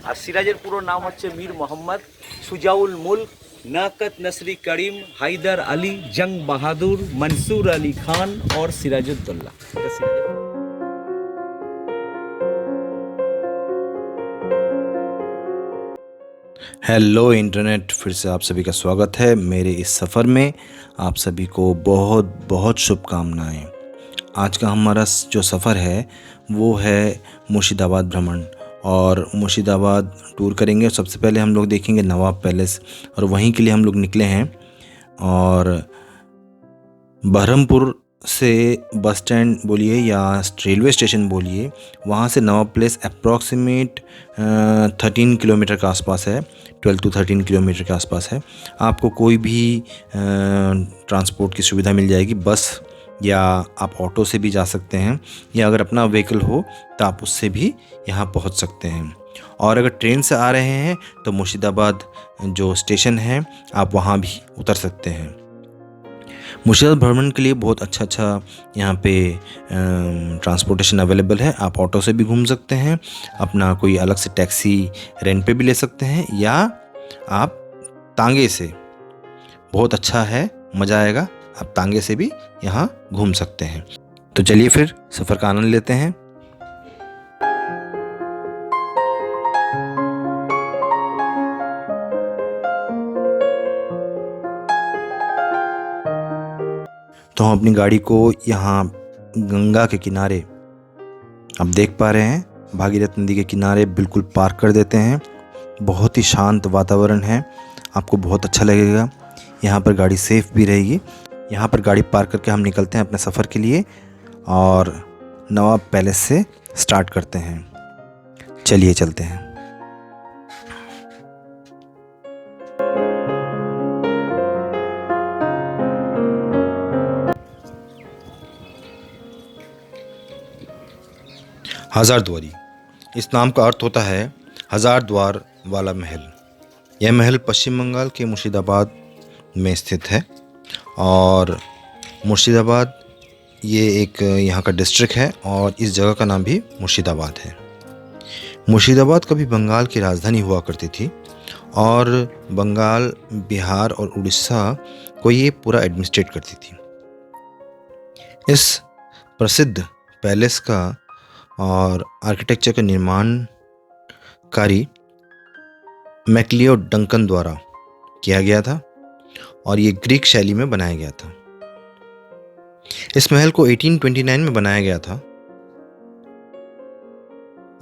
আর সিরাজের পুরো নাম হচ্ছে মীর মোহাম্মদ সুজাউল মুল্ক नाकत नसरी करीम हैदर अली जंग बहादुर मंसूर अली खान और सिराजुद्दौला। हेलो इंटरनेट, फिर से आप सभी का स्वागत है मेरे इस सफ़र में। आप सभी को बहुत बहुत शुभकामनाएं। आज का हमारा जो सफ़र है वो है मुर्शिदाबाद भ्रमण, और मुर्शिदाबाद टूर करेंगे। सबसे पहले हम लोग देखेंगे नवाब पैलेस, और वहीं के लिए हम लोग निकले हैं। और बहरमपुर से बस स्टैंड बोलिए या रेलवे स्टेशन बोलिए, वहाँ से नवाब पैलेस अप्रॉक्सीमेट 13 किलोमीटर के आसपास है। 12 to 13 किलोमीटर के आसपास है। आपको कोई भी ट्रांसपोर्ट की सुविधा मिल जाएगी, बस या आप ऑटो से भी जा सकते हैं, या अगर अपना व्हीकल हो तो आप उससे भी यहाँ पहुँच सकते हैं। और अगर ट्रेन से आ रहे हैं तो मुर्शिदाबाद जो स्टेशन है आप वहाँ भी उतर सकते हैं। मुर्शिदाबाद भ्रमण के लिए बहुत अच्छा यहाँ पे ट्रांसपोर्टेशन अवेलेबल है। आप ऑटो से भी घूम सकते हैं, अपना कोई अलग से टैक्सी रेंट पे भी ले सकते हैं, या आप तांगे से, बहुत अच्छा है, मज़ा आएगा, आप तांगे से भी यहाँ घूम सकते हैं। तो चलिए फिर सफ़र का आनंद लेते हैं। तो हम अपनी गाड़ी को यहाँ गंगा के किनारे, आप देख पा रहे हैं, भागीरथ नदी के किनारे बिल्कुल पार्क कर देते हैं। बहुत ही शांत वातावरण है, आपको बहुत अच्छा लगेगा। यहाँ पर गाड़ी सेफ़ भी रहेगी। यहाँ पर गाड़ी पार्क करके हम निकलते हैं अपने सफ़र के लिए, और नवाब पैलेस से स्टार्ट करते हैं। चलिए चलते हैं। हज़ारद्वारी, इस नाम का अर्थ होता है हज़ार द्वार वाला महल। यह महल पश्चिम बंगाल के मुर्शिदाबाद में स्थित है, और मुर्शिदाबाद ये एक यहाँ का डिस्ट्रिक्ट है, और इस जगह का नाम भी मुर्शिदाबाद है। मुर्शिदाबाद कभी बंगाल की राजधानी हुआ करती थी, और बंगाल, बिहार और उड़ीसा को ये पूरा एडमिनिस्ट्रेट करती थी। इस प्रसिद्ध पैलेस का और आर्किटेक्चर का निर्माण कार्य मैक्लियोड डंकन द्वारा किया गया था, और ये ग्रीक शैली में बनाया गया था। इस महल को 1829 में बनाया गया था।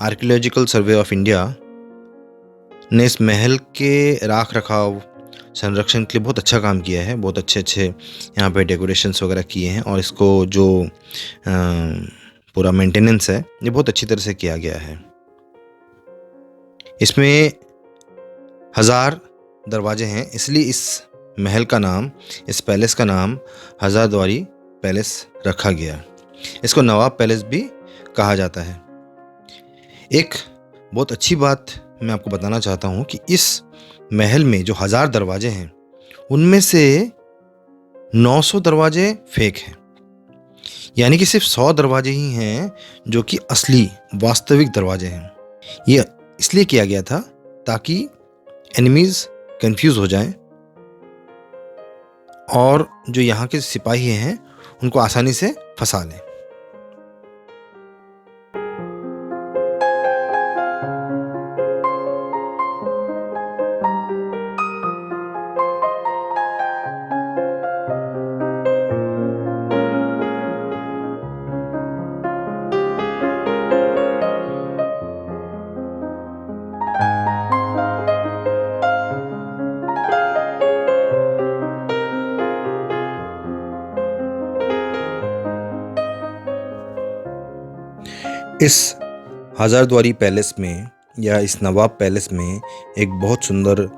आर्कियोलॉजिकल सर्वे ऑफ इंडिया ने इस महल के राख रखाव, संरक्षण के लिए बहुत अच्छा काम किया है। बहुत अच्छे यहाँ पे डेकोरेशंस वगैरह किए हैं, और इसको जो पूरा मेंटेनेंस है ये बहुत अच्छी तरह से किया गया है। इसमें 1000 दरवाजे हैं, इसलिए इस महल का नाम, इस पैलेस का नाम हज़ारद्वारी पैलेस रखा गया। इसको नवाब पैलेस भी कहा जाता है। एक बहुत अच्छी बात मैं आपको बताना चाहता हूँ कि इस महल में जो 1000 दरवाजे हैं, उनमें से 900 दरवाजे फेक हैं, यानी कि सिर्फ 100 दरवाजे ही हैं जो कि असली वास्तविक दरवाजे हैं। ये इसलिए किया गया था ताकि एनिमीज़ कंफ्यूज हो जाएं, और जो यहाँ के सिपाही हैं उनको आसानी से फंसा लें। इस हज़ारद्वारी पैलेस में, या इस नवाब पैलेस में, एक बहुत सुंदर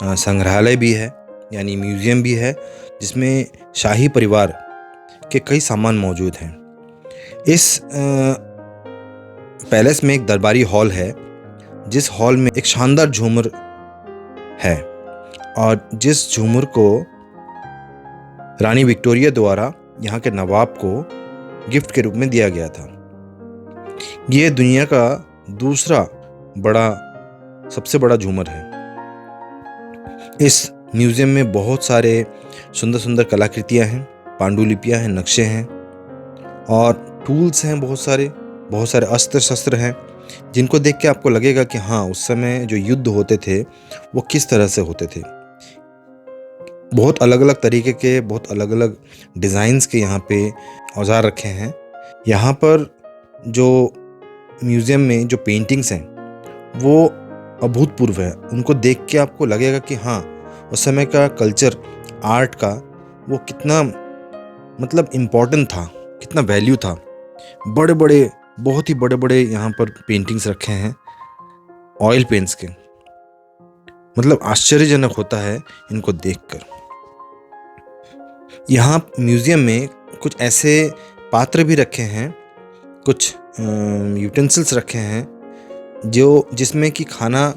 संग्रहालय भी है, यानी म्यूज़ियम भी है, जिसमें शाही परिवार के कई सामान मौजूद हैं। इस पैलेस में एक दरबारी हॉल है, जिस हॉल में एक शानदार झूमर है, और जिस झूमर को रानी विक्टोरिया द्वारा यहाँ के नवाब को गिफ्ट के रूप में दिया गया था। ये दुनिया का दूसरा बड़ा सबसे बड़ा झूमर है। इस म्यूज़ियम में बहुत सारे सुंदर सुंदर कलाकृतियाँ हैं, पांडुलिपियाँ हैं, नक्शे हैं और टूल्स हैं, बहुत सारे अस्त्र शस्त्र हैं, जिनको देख के आपको लगेगा कि हाँ, उस समय जो युद्ध होते थे वो किस तरह से होते थे। बहुत अलग अलग तरीके के, बहुत अलग अलग डिज़ाइंस के यहाँ पे औजार रखे हैं। यहाँ पर जो म्यूज़ियम में जो पेंटिंग्स हैं वो अभूतपूर्व है। उनको देख के आपको लगेगा कि हाँ, उस समय का कल्चर, आर्ट का वो कितना मतलब इम्पोर्टेंट था, कितना वैल्यू था। बहुत ही बड़े बड़े यहाँ पर पेंटिंग्स रखे हैं ऑयल पेंट्स के। मतलब आश्चर्यजनक होता है इनको देखकर। यहाँ म्यूज़ियम में कुछ ऐसे पात्र भी रखे हैं, कुछ यूटेंसिल्स रखे हैं जिसमें कि खाना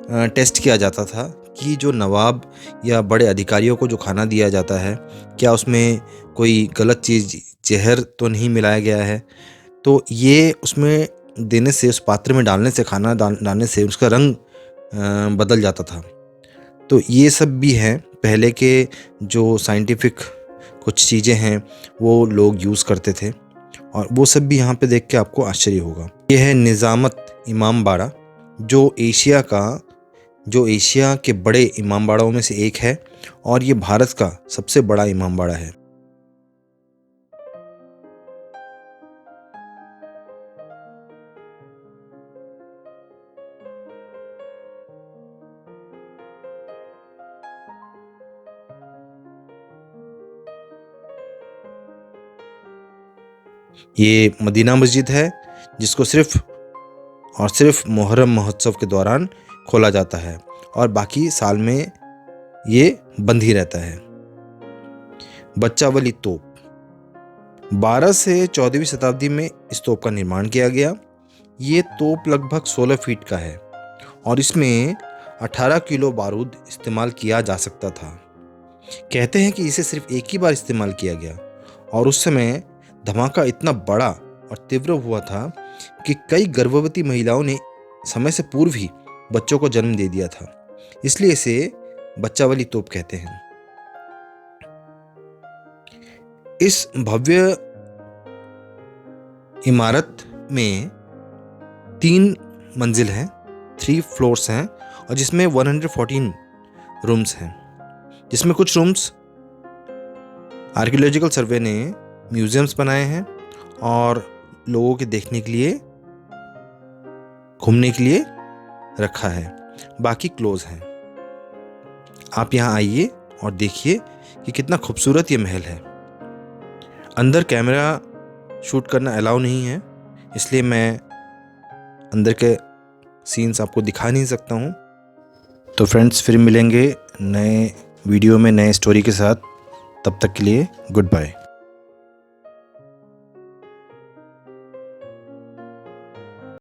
टेस्ट किया जाता था कि जो नवाब या बड़े अधिकारियों को जो खाना दिया जाता है, क्या उसमें कोई गलत चीज़, जहर तो नहीं मिलाया गया है। तो ये उसमें देने से, उस पात्र में डालने से, खाना डालने से उसका रंग बदल जाता था। तो ये सब भी हैं, पहले के जो साइंटिफिक कुछ चीज़ें हैं वो लोग यूज़ करते थे और वो सब भी यहाँ पे देख के आपको आश्चर्य होगा। ये है निज़ामत इमामबाड़ा, जो एशिया के बड़े इमामबाड़ों में से एक है और ये भारत का सबसे बड़ा इमामबाड़ा है। ये मदीना मस्जिद है, जिसको सिर्फ मुहर्रम महोत्सव के दौरान खोला जाता है और बाकी साल में ये बंद ही रहता है। बच्चा वली तोप, 12 से 14वीं शताब्दी में इस तोप का निर्माण किया गया। ये तोप लगभग 16 फीट का है और इसमें 18 किलो बारूद इस्तेमाल किया जा सकता था। कहते हैं कि इसे सिर्फ एक ही बार इस्तेमाल किया गया और उस समय धमाका इतना बड़ा और तीव्र हुआ था कि कई गर्भवती महिलाओं ने समय से पूर्व ही बच्चों को जन्म दे दिया था। इसलिए इसे बच्चा वाली तोप कहते हैं। इस भव्य इमारत में 3 मंजिल हैं, 3 फ्लोर्स हैं और जिसमें 114 रूम्स हैं, जिसमें कुछ रूम्स आर्कियोलॉजिकल सर्वे ने म्यूजियम्स बनाए हैं और लोगों के देखने के लिए, घूमने के लिए रखा है, बाकी क्लोज हैं। आप यहाँ आइए और देखिए कि कितना खूबसूरत ये महल है। अंदर कैमरा शूट करना अलाउ नहीं है, इसलिए मैं अंदर के सीन्स आपको दिखा नहीं सकता हूँ। तो फ्रेंड्स, फिर मिलेंगे नए वीडियो में नए स्टोरी के साथ। तब तक के लिए गुड बाय।